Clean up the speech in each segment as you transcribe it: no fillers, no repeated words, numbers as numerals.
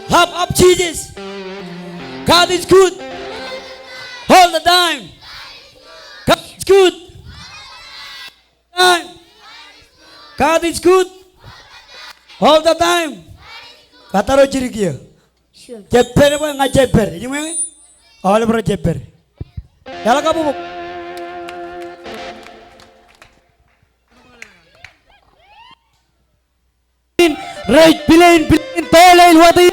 Half of Jesus. God is good all the time. God is good. Time. God is good all the time. Kata lo ciri kia. Jeper apa nggak jeper? Gimana? Awal baru jeper. Kalau kamu right பிளேன் தோலையில் உதவி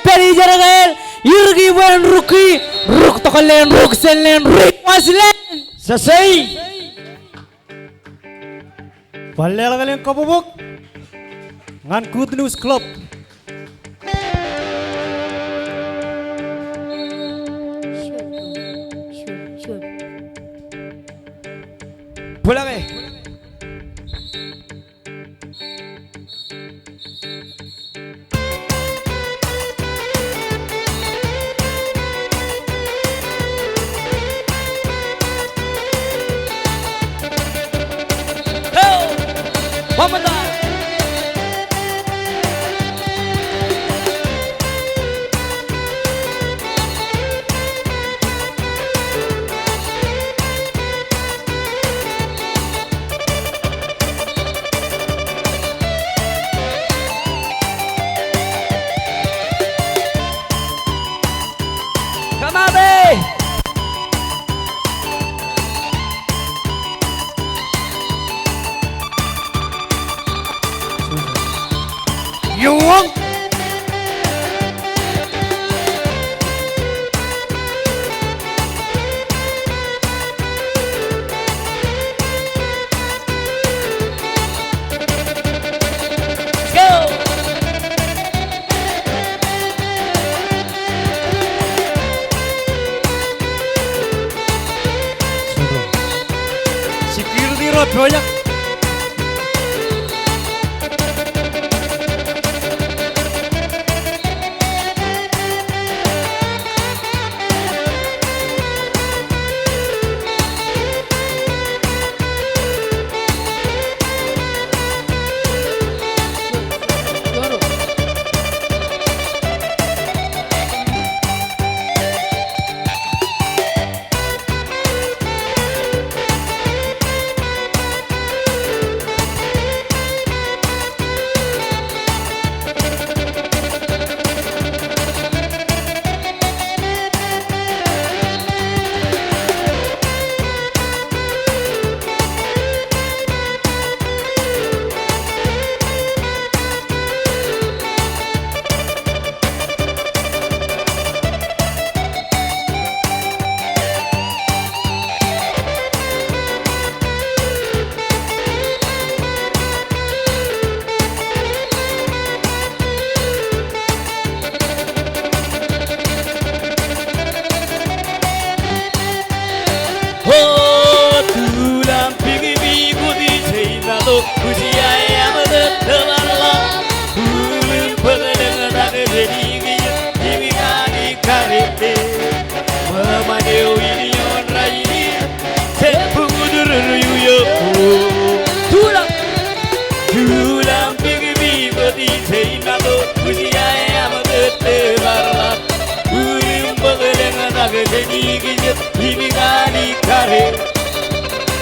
பெரிய ஜனங்கள் இறுகி வன் ருக்கி ருக் தகலேன் ருக் செல்லேன் ருக் மாஸ்லேன் சசை பல்லேல kalian kabubuk ngan good news club pulang one more time. Come on, babe. You want? Go! Security road banyak.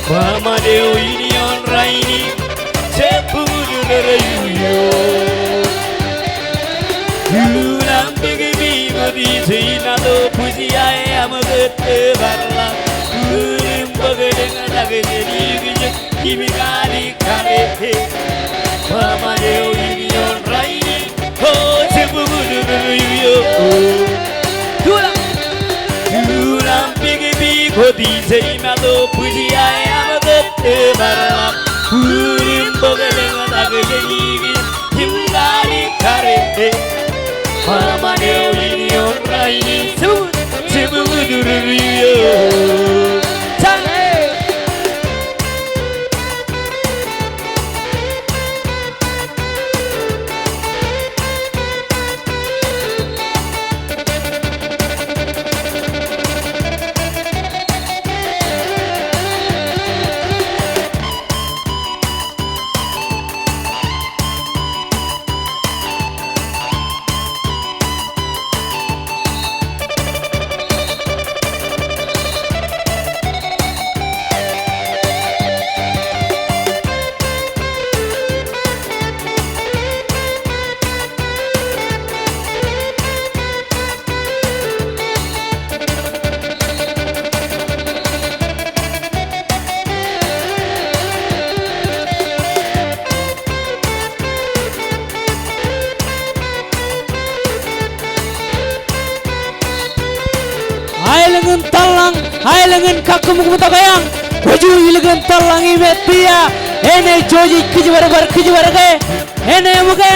Mama Deo ini on raini sepuluh derayu Yulam bigi bigi di sini do puji ayam gede barla Ulim bagedeng lagi jadi gijek kimi kali kare Mama Deo ini on raini oh sepuluh derayu Yulam bigi bigi di sini do puji ayam barla ulim bagedeng lagi jadi himgali kare mama deo ini orang ini sebelum dulu ilgen talang ailengen kakumuk mutagayang waju ilgen talang imetia ene joji kijwar ke ene muke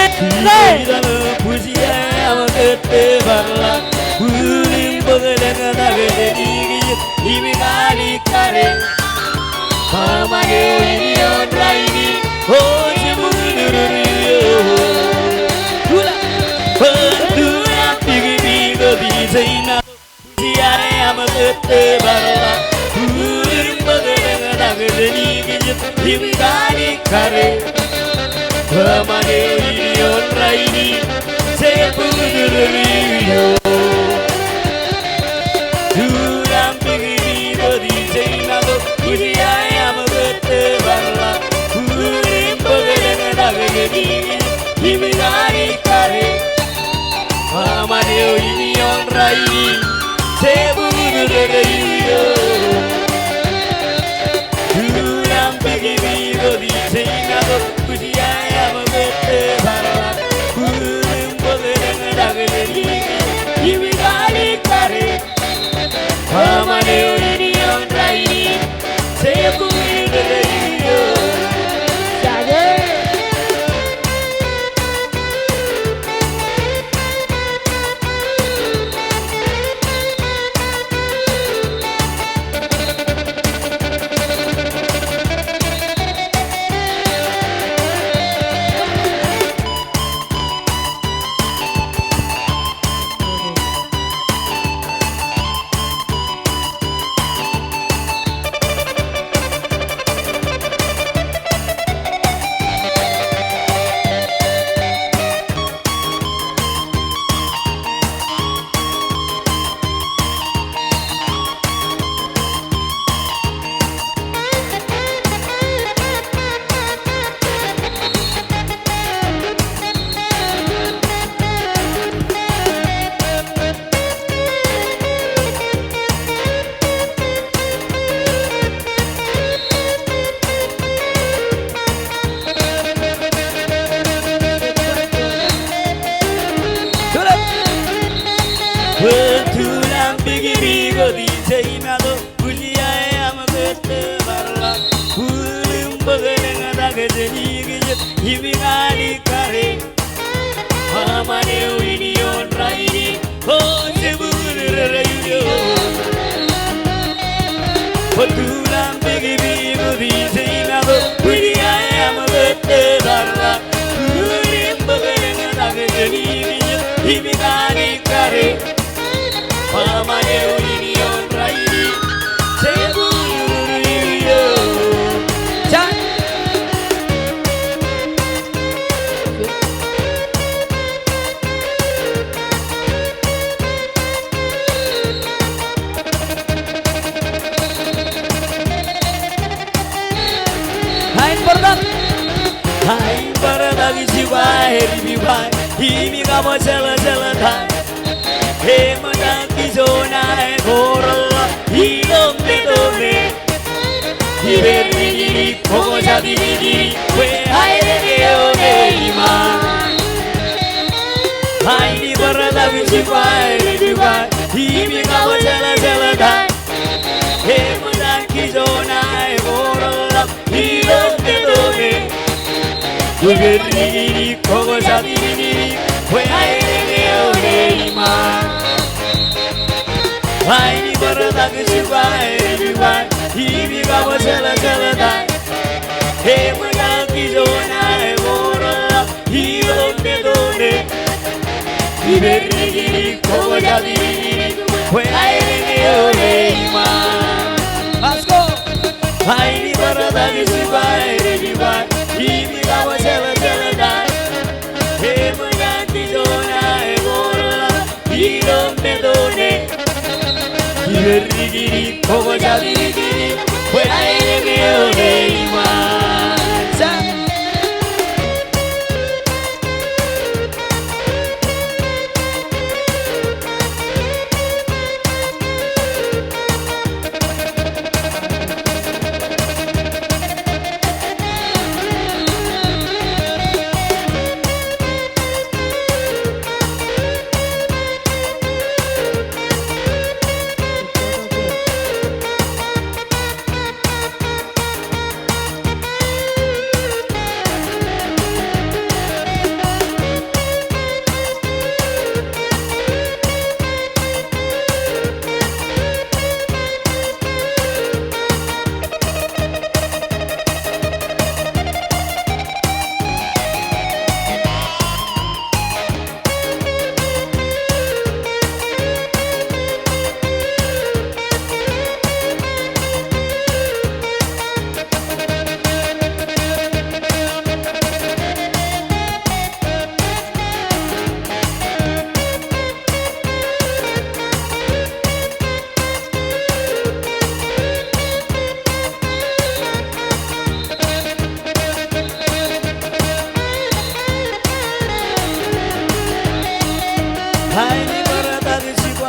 하이니 걸어다니시고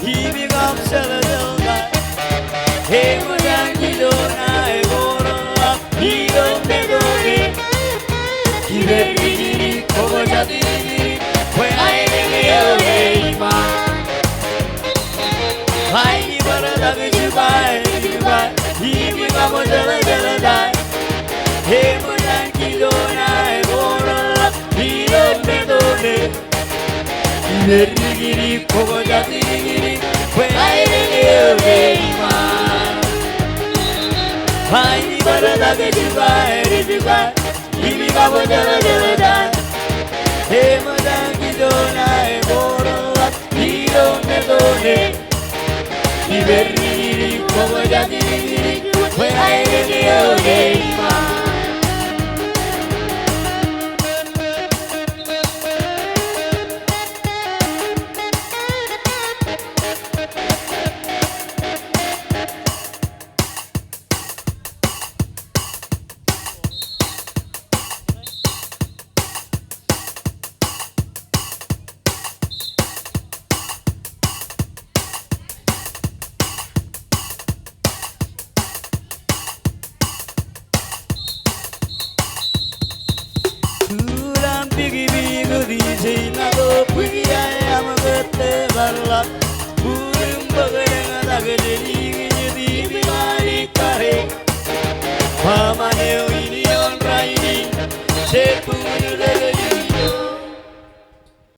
힘이 감싸져가 해무장 기도나의 보러와 이동대동이 기대기리 고고자들이 회아이를 여기 이마 하이니 걸어다니시고 힘이 감싸져가 해무장 기도나의 보러와 이동대동이 기대기리 고고자들이 회아이를 여기 이마 하이니 걸어다게 주가 이미 가보자라자라자 해마다 기도나의 보러와 이동네도네 이베리리 고고자디리 회아이르기 여게이마